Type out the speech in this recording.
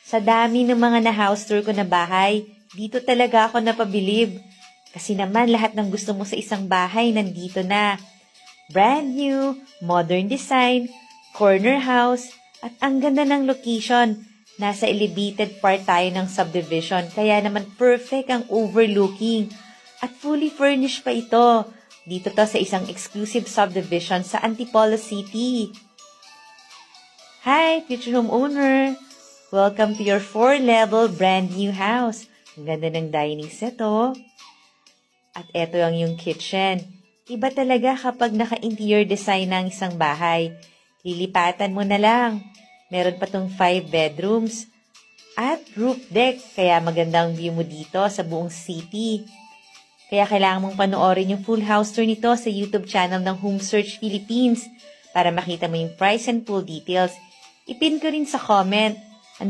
Sa dami ng mga na-house tour ko na bahay, dito talaga ako napabilib. Kasi naman lahat ng gusto mo sa isang bahay nandito na. Brand new, modern design, corner house, at ang ganda ng location. Nasa elevated part tayo ng subdivision, kaya naman perfect ang overlooking. At fully furnished pa ito. Dito to sa isang exclusive subdivision sa Antipolo City. Hi, future homeowner! Welcome to your 4-level brand new house. Ang ganda ng dining set, oh. At eto ang yung kitchen. Iba talaga kapag naka-interior design ng isang bahay. Lilipatan mo na lang. Meron pa tong 5 bedrooms. At roof deck, kaya magandang view mo dito sa buong city. Kaya kailangan mong panoorin yung full house tour nito sa YouTube channel ng Home Search Philippines para makita mo yung price and full details. Ipin ko rin sa comment.